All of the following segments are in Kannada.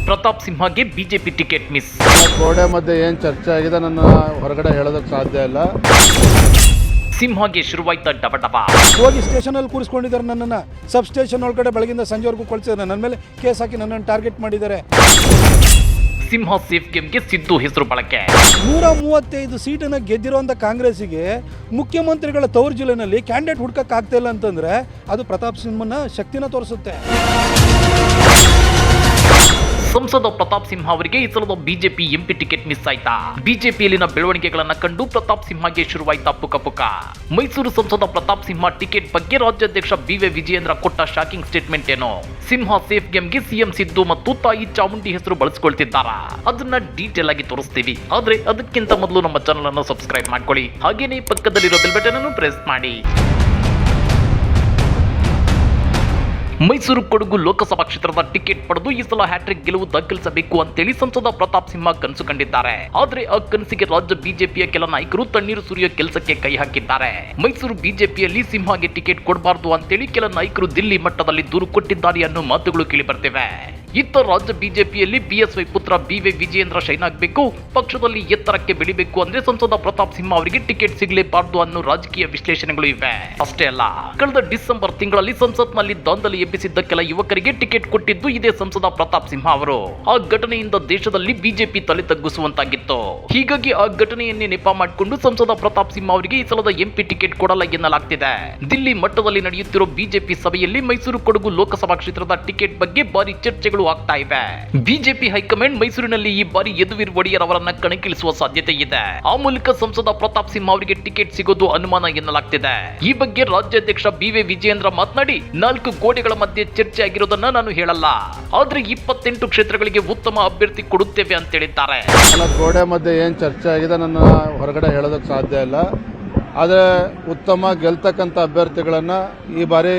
ಪ್ರತಾಪ್ ಸಿಂಹಗೆ ಬಿಜೆಪಿ ಟಿಕೆಟ್ ಮಿಸ್. ಗೋಡೆ ಮಧ್ಯೆ ಏನು ಚರ್ಚೆ ಆಗಿದೆ ನನ್ನ ಹೊರಗಡೆ ಹೇಳೋದಕ್ಕೆ ಸಾಧ್ಯ ಇಲ್ಲ. ಸಿಂಹಗೆ ಶುರುವಾಯ್ತ ಡಬಡಬ. ಹೋಗಿ ಸ್ಟೇಷನಲ್ಲಿ ಕೂರಿಸ್ಕೊಂಡಿದ್ದಾರೆ. ನನ್ನನ್ನು ಸಬ್ ಸ್ಟೇಷನ್ ಒಳಗಡೆ ಬೆಳಗಿಂದ ಸಂಜೆವರೆಗೂ ಕೊಳಿಸಿದ್ದಾರೆ. ನನ್ನ ಮೇಲೆ ಕೇಸ್ ಹಾಕಿ ನನ್ನನ್ನು ಟಾರ್ಗೆಟ್ ಮಾಡಿದ್ದಾರೆ. ಸಿಂಹ ಸೇಫ್ ಗೇಮ್ಗೆ ಸಿದ್ದು ಹೆಸರು ಬಳಕೆ. 135 ಸೀಟನ್ನು ಗೆದ್ದಿರುವಂಥ ಕಾಂಗ್ರೆಸ್ಸಿಗೆ ಮುಖ್ಯಮಂತ್ರಿಗಳ ತವರು ಜಿಲ್ಲೆನಲ್ಲಿ ಕ್ಯಾಂಡಿಡೇಟ್ ಹುಡ್ಕಕ್ಕೆ ಆಗ್ತಾ ಇಲ್ಲ ಅಂತಂದ್ರೆ ಅದು ಪ್ರತಾಪ್ ಸಿಂಹನ ಶಕ್ತಿನ ತೋರಿಸುತ್ತೆ. ಸಂಸದ ಪ್ರತಾಪ್ ಸಿಂಹ ಅವರಿಗೆ ಈ ಸಲದ ಬಿಜೆಪಿ ಎಂಪಿ ಟಿಕೆಟ್ ಮಿಸ್ ಆಯ್ತಾ? ಬಿಜೆಪಿಯಲ್ಲಿನ ಬೆಳವಣಿಗೆಗಳನ್ನ ಕಂಡು ಪ್ರತಾಪ್ ಸಿಂಹಗೆ ಶುರುವಾಯ್ತಾ ಪುಕ. ಮೈಸೂರು ಸಂಸದ ಪ್ರತಾಪ್ ಸಿಂಹ ಟಿಕೆಟ್ ಬಗ್ಗೆ ರಾಜ್ಯಾಧ್ಯಕ್ಷ ಬಿವೈ ವಿಜಯೇಂದ್ರ ಕೊಟ್ಟ ಶಾಕಿಂಗ್ ಸ್ಟೇಟ್ಮೆಂಟ್ ಏನು? ಸಿಂಹ ಸೇಫ್ ಗೇಮ್ಗೆ ಸಿಎಂ ಸಿದ್ದು ಮತ್ತು ತಾಯಿ ಚಾಮುಂಡಿ ಹೆಸರು ಬಳಸಿಕೊಳ್ತಿದ್ದಾರಾ? ಅದನ್ನ ಡೀಟೇಲ್ ಆಗಿ ತೋರಿಸ್ತೀವಿ. ಆದ್ರೆ ಅದಕ್ಕಿಂತ ಮೊದಲು ನಮ್ಮ ಚಾನಲ್ ಅನ್ನು ಸಬ್ಸ್ಕ್ರೈಬ್ ಮಾಡ್ಕೊಳ್ಳಿ. ಹಾಗೇನೇ ಪಕ್ಕದಲ್ಲಿರೋ ಬೆಲ್ ಬಟನ್ ಅನ್ನು ಪ್ರೆಸ್ ಮಾಡಿ. ಮೈಸೂರು ಕೊಡಗು ಲೋಕಸಭಾ ಕ್ಷೇತ್ರದ ಟಿಕೆಟ್ ಪಡೆದು ಈ ಸಲ ಹ್ಯಾಟ್ರಿಕ್ ಗೆಲುವು ದಾಖಲಿಸಬೇಕು ಅಂತೇಳಿ ಸಂಸದ ಪ್ರತಾಪ್ ಸಿಂಹ ಕನಸು ಕಂಡಿದ್ದಾರೆ. ಆದ್ರೆ ಆ ಕನಸಿಗೆ ರಾಜ್ಯ ಬಿಜೆಪಿಯ ಕೆಲ ನಾಯಕರು ತಣ್ಣೀರು ಸುರಿಯೋ ಕೆಲಸಕ್ಕೆ ಕೈ ಹಾಕಿದ್ದಾರೆ. ಮೈಸೂರು ಬಿಜೆಪಿಯಲ್ಲಿ ಸಿಂಹಗೆ ಟಿಕೆಟ್ ಕೊಡಬಾರದು ಅಂತೇಳಿ ಕೆಲ ನಾಯಕರು ದಿಲ್ಲಿ ಮಟ್ಟದಲ್ಲಿ ದೂರು ಕೊಟ್ಟಿದ್ದಾರೆ ಅನ್ನೋ ಮಾತುಗಳು ಕೇಳಿ ಬರ್ತಿವೆ. ಇತ್ತ ರಾಜ್ಯ ಬಿಜೆಪಿಯಲ್ಲಿ ಬಿಎಸ್ವೈ ಪುತ್ರ ಬಿವೈ ವಿಜಯೇಂದ್ರ ಶೈನ್ ಆಗಬೇಕು, ಪಕ್ಷದಲ್ಲಿ ಎತ್ತರಕ್ಕೆ ಬೆಳಿಬೇಕು ಅಂದ್ರೆ ಸಂಸದ ಪ್ರತಾಪ್ ಸಿಂಹ ಅವರಿಗೆ ಟಿಕೆಟ್ ಸಿಗಲೇಬಾರದು ಅನ್ನೋ ರಾಜಕೀಯ ವಿಶ್ಲೇಷಣೆಗಳು ಇವೆ. ಅಷ್ಟೇ ಅಲ್ಲ, ಕಳೆದ ಡಿಸೆಂಬರ್ ತಿಂಗಳಲ್ಲಿ ಸಂಸತ್ನಲ್ಲಿ ದಾಂಧಲೆ ಎಬ್ಬಿಸಿದ್ದ ಕೆಲ ಯುವಕರಿಗೆ ಟಿಕೆಟ್ ಕೊಟ್ಟಿದ್ದು ಇದೇ ಸಂಸದ ಪ್ರತಾಪ್ ಸಿಂಹ ಅವರು. ಆ ಘಟನೆಯಿಂದ ದೇಶದಲ್ಲಿ ಬಿಜೆಪಿ ತಲೆ ತಗ್ಗಿಸುವಂತಾಗಿತ್ತು. ಹೀಗಾಗಿ ಆ ಘಟನೆಯನ್ನೇ ನೆಪ ಮಾಡಿಕೊಂಡು ಸಂಸದ ಪ್ರತಾಪ್ ಸಿಂಹ ಅವರಿಗೆ ಈ ಸಲದ ಎಂಪಿ ಟಿಕೆಟ್ ಕೊಡಲ್ಲ ಎನ್ನಲಾಗ್ತಿದೆ. ದಿಲ್ಲಿ ಮಟ್ಟದಲ್ಲಿ ನಡೆಯುತ್ತಿರೋ ಬಿಜೆಪಿ ಸಭೆಯಲ್ಲಿ ಮೈಸೂರು ಕೊಡಗು ಲೋಕಸಭಾ ಕ್ಷೇತ್ರದ ಟಿಕೆಟ್ ಬಗ್ಗೆ ಭಾರಿ ಚರ್ಚೆಗಳು ಆಗ್ತಾ ಇವೆ. ಬಿಜೆಪಿ ಹೈಕಮಾಂಡ್ ಮೈಸೂರಿನಲ್ಲಿ ಈ ಬಾರಿ ಯದುವೀರ್ ಒಡೆಯರ್ ಅವರನ್ನ ಕಣಕ್ಕಿಳಿಸುವ ಸಾಧ್ಯತೆ ಇದೆ. ಆ ಮೂಲಕ ಸಂಸದ ಪ್ರತಾಪ್ ಸಿಂಹ ಅವರಿಗೆ ಟಿಕೆಟ್ ಸಿಗೋದು ಅನುಮಾನ ಎನ್ನಲಾಗ್ತಿದೆ. ಈ ಬಗ್ಗೆ ರಾಜ್ಯಾಧ್ಯಕ್ಷ ಬಿವೈ ವಿಜಯೇಂದ್ರ ಮಾತನಾಡಿ, 4 ಗೋಡೆಗಳ ಮಧ್ಯೆ ಚರ್ಚೆ ಆಗಿರೋದನ್ನ ನಾನು ಹೇಳಲ್ಲ, ಆದ್ರೆ 28 ಕ್ಷೇತ್ರಗಳಿಗೆ ಉತ್ತಮ ಅಭ್ಯರ್ಥಿ ಕೊಡುತ್ತೇವೆ ಅಂತ ಹೇಳಿದ್ದಾರೆ. ಗೋಡೆ ಮಧ್ಯೆ ಏನು ಚರ್ಚೆ ಆಗಿದೆ ನನ್ನ ಹೊರಗಡೆ ಹೇಳೋದಕ್ಕೆ ಸಾಧ್ಯ ಇಲ್ಲ. ಆದರೆ ಉತ್ತಮ ಗೆಲ್ತಕ್ಕಂಥ ಅಭ್ಯರ್ಥಿಗಳನ್ನ ಈ ಬಾರಿ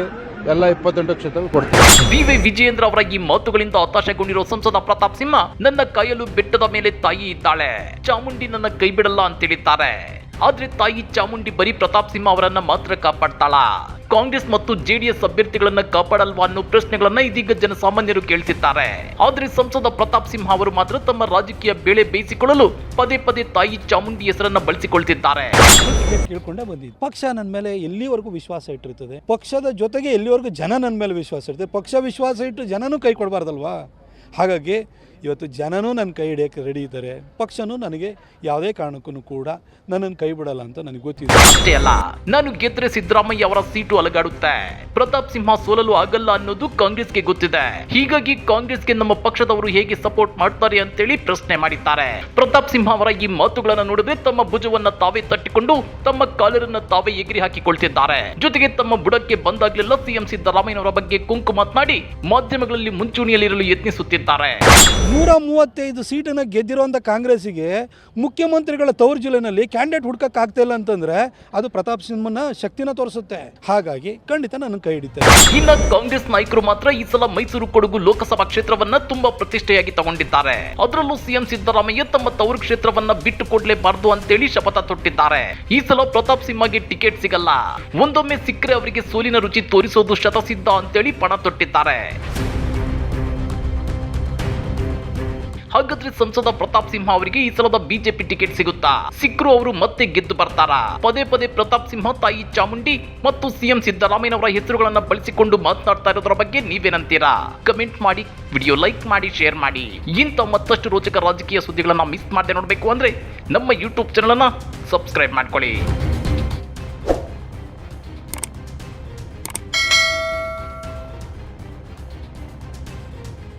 ಎಲ್ಲ 28 ಕ್ಷೇತ್ರಗಳು ಕೊಡ್ತಾರೆ. ಬಿವೈ ವಿಜಯೇಂದ್ರ ಅವರ ಈ ಮಾತುಗಳಿಂದ ಹತಾಶೆಗೊಂಡಿರೋ ಸಂಸದ ಪ್ರತಾಪ್ ಸಿಂಹ, ನನ್ನ ಕಾಯಲು ಬೆಟ್ಟದ ಮೇಲೆ ತಾಯಿ ಇದ್ದಾಳೆ, ಚಾಮುಂಡಿ ನನ್ನ ಕೈ ಬಿಡಲ್ಲ ಅಂತ ಹೇಳಿದ್ದಾರೆ. ಆದ್ರೆ ತಾಯಿ ಚಾಮುಂಡಿ ಬರೀ ಪ್ರತಾಪ್ ಸಿಂಹ ಅವರನ್ನ ಮಾತ್ರ ಕಾಪಾಡ್ತಾಳ, ಕಾಂಗ್ರೆಸ್ ಮತ್ತು ಜೆಡಿಎಸ್ ಅಭ್ಯರ್ಥಿಗಳನ್ನ ಕಾಪಾಡಲ್ವಾ ಅನ್ನೋ ಪ್ರಶ್ನೆಗಳನ್ನ ಇದೀಗ ಜನಸಾಮಾನ್ಯರು ಕೇಳ್ತಿದ್ದಾರೆ. ಆದ್ರೆ ಸಂಸದ ಪ್ರತಾಪ್ ಸಿಂಹ ಅವರು ಮಾತ್ರ ತಮ್ಮ ರಾಜಕೀಯ ಬೇಳೆ ಬೇಯಿಸಿಕೊಳ್ಳಲು ಪದೇ ತಾಯಿ ಚಾಮುಂಡಿ ಹೆಸರನ್ನ ಬಳಸಿಕೊಳ್ತಿದ್ದಾರೆ. ಕೇಳ್ಕೊಂಡೇ ಬಂದಿದ್ದು, ಪಕ್ಷ ನನ್ನ ಮೇಲೆ ಎಲ್ಲಿವರೆಗೂ ವಿಶ್ವಾಸ ಇಟ್ಟಿರ್ತದೆ, ಪಕ್ಷದ ಜೊತೆಗೆ ಎಲ್ಲಿವರೆಗೂ ಜನ ನನ್ನ ಮೇಲೆ ವಿಶ್ವಾಸ ಇರ್ತದೆ. ಪಕ್ಷ ವಿಶ್ವಾಸ ಇಟ್ಟು ಜನನೂ ಕೈ ಕೊಡಬಾರ್ದಲ್ವಾ? ಹಾಗಾಗಿ ಇವತ್ತು ಜನನೂ ನನ್ನ ಕೈ ಹಿಡಿಯೋಕ್ಕೆ ರೆಡಿ ಇದ್ದಾರೆ. ಪಕ್ಷನೂ ನನಗೆ ಯಾವುದೇ ಕಾರಣಕ್ಕೂ ಕೂಡ ನನ್ನನ್ನು ಕೈ ಬಿಡಲ್ಲ ಅಂತ ನನಗೆ ಗೊತ್ತಿದೆ. ಅಷ್ಟೇ ಅಲ್ಲ, ನಾನು ಗೆದ್ರೆ ಸಿದ್ದರಾಮಯ್ಯ ಅವರ ಸೀಟು ಅಲಗಾಡುತ್ತೆ, ಪ್ರತಾಪ್ ಸಿಂಹ ಸೋಲಲು ಆಗಲ್ಲ ಅನ್ನೋದು ಕಾಂಗ್ರೆಸ್ಗೆ ಗೊತ್ತಿದೆ. ಹೀಗಾಗಿ ಕಾಂಗ್ರೆಸ್ಗೆ ನಮ್ಮ ಪಕ್ಷದವರು ಹೇಗೆ ಸಪೋರ್ಟ್ ಮಾಡ್ತಾರೆ ಅಂತೇಳಿ ಪ್ರಶ್ನೆ ಮಾಡಿದ್ದಾರೆ. ಪ್ರತಾಪ್ ಸಿಂಹ ಅವರ ಈ ಮಾತುಗಳನ್ನ ನೋಡಿದ್ರೆ ತಮ್ಮ ಭುಜವನ್ನ ತಾವೇ ತಟ್ಟಿಕೊಂಡು ತಮ್ಮ ಕಾಲರನ್ನ ತಾವೇ ಎಗರಿ ಹಾಕಿಕೊಳ್ತಿದ್ದಾರೆ. ಜೊತೆಗೆ ತಮ್ಮ ಬುಡಕ್ಕೆ ಬಂದಾಗ್ಲೆಲ್ಲ ಸಿಎಂ ಸಿದ್ದರಾಮಯ್ಯನವರ ಬಗ್ಗೆ ಕುಂಕು ಮಾತನಾಡಿ ಮಾಧ್ಯಮಗಳಲ್ಲಿ ಮುಂಚೂಣಿಯಲ್ಲಿರಲು ಯತ್ನಿಸುತ್ತಿದ್ದಾರೆ. 135 ಸೀಟನ್ನು ಗೆದ್ದಿರುವಂಥ ಕಾಂಗ್ರೆಸ್ಸಿಗೆ ಮುಖ್ಯಮಂತ್ರಿಗಳ ತವರು ಜಿಲ್ಲೆನಲ್ಲಿ ಕ್ಯಾಂಡಿಡೇಟ್ ಹುಡ್ಕಕ್ಕೆ ಆಗ್ತಾ ಇಲ್ಲ ಅಂತಂದ್ರೆ ಅದು ಪ್ರತಾಪ್ ಸಿಂಹನ ಶಕ್ತಿನ ತೋರಿಸುತ್ತೆ. ಹಾಗಾಗಿ ಖಂಡಿತ ನನ್ನ ಕೈ ಹಿಡಿತಾರೆ. ಇನ್ನು ಕಾಂಗ್ರೆಸ್ ನಾಯಕರು ಮಾತ್ರ ಈ ಸಲ ಮೈಸೂರು ಕೊಡಗು ಲೋಕಸಭಾ ಕ್ಷೇತ್ರವನ್ನ ತುಂಬಾ ಪ್ರತಿಷ್ಠೆಯಾಗಿ ತಗೊಂಡಿದ್ದಾರೆ. ಅದರಲ್ಲೂ ಸಿಎಂ ಸಿದ್ದರಾಮಯ್ಯ ತಮ್ಮ ತವರು ಕ್ಷೇತ್ರವನ್ನ ಬಿಟ್ಟು ಕೊಡ್ಲೇಬಾರದು ಅಂತೇಳಿ ಶಪಥ ತೊಟ್ಟಿದ್ದಾರೆ. ಈ ಸಲ ಪ್ರತಾಪ್ ಸಿಂಹಗೆ ಟಿಕೆಟ್ ಸಿಗಲ್ಲ, ಒಂದೊಮ್ಮೆ ಸಿಕ್ಕರೆ ಅವರಿಗೆ ಸೋಲಿನ ರುಚಿ ತೋರಿಸೋದು ಶತಸಿದ್ಧ ಅಂತೇಳಿ ಪಣ ತೊಟ್ಟಿದ್ದಾರೆ. ಹಾಗಾದ್ರೆ ಸಂಸದ ಪ್ರತಾಪ್ ಸಿಂಹ ಅವರಿಗೆ ಈ ಸಲದ ಬಿಜೆಪಿ ಟಿಕೆಟ್ ಸಿಗುತ್ತಾ? ಸಿಕ್ಕರು ಅವರು ಮತ್ತೆ ಗೆದ್ದು ಬರ್ತಾರಾ? ಪದೇ ಪ್ರತಾಪ್ ಸಿಂಹ ತಾಯಿ ಚಾಮುಂಡಿ ಮತ್ತು ಸಿಎಂ ಸಿದ್ದರಾಮಯ್ಯನವರ ಹೆಸರುಗಳನ್ನ ಬಳಸಿಕೊಂಡು ಮಾತನಾಡ್ತಾ ಇರೋದ್ರ ಬಗ್ಗೆ ನೀವೇನಂತೀರಾ? ಕಮೆಂಟ್ ಮಾಡಿ, ವಿಡಿಯೋ ಲೈಕ್ ಮಾಡಿ, ಶೇರ್ ಮಾಡಿ. ಇಂಥ ಮತ್ತಷ್ಟು ರೋಚಕ ರಾಜಕೀಯ ಸುದ್ದಿಗಳನ್ನ ಮಿಸ್ ಮಾಡದೆ ನೋಡಬೇಕು ಅಂದ್ರೆ ನಮ್ಮ ಯೂಟ್ಯೂಬ್ ಚಾನಲ್ ಅನ್ನ ಸಬ್ಸ್ಕ್ರೈಬ್ ಮಾಡ್ಕೊಳ್ಳಿ.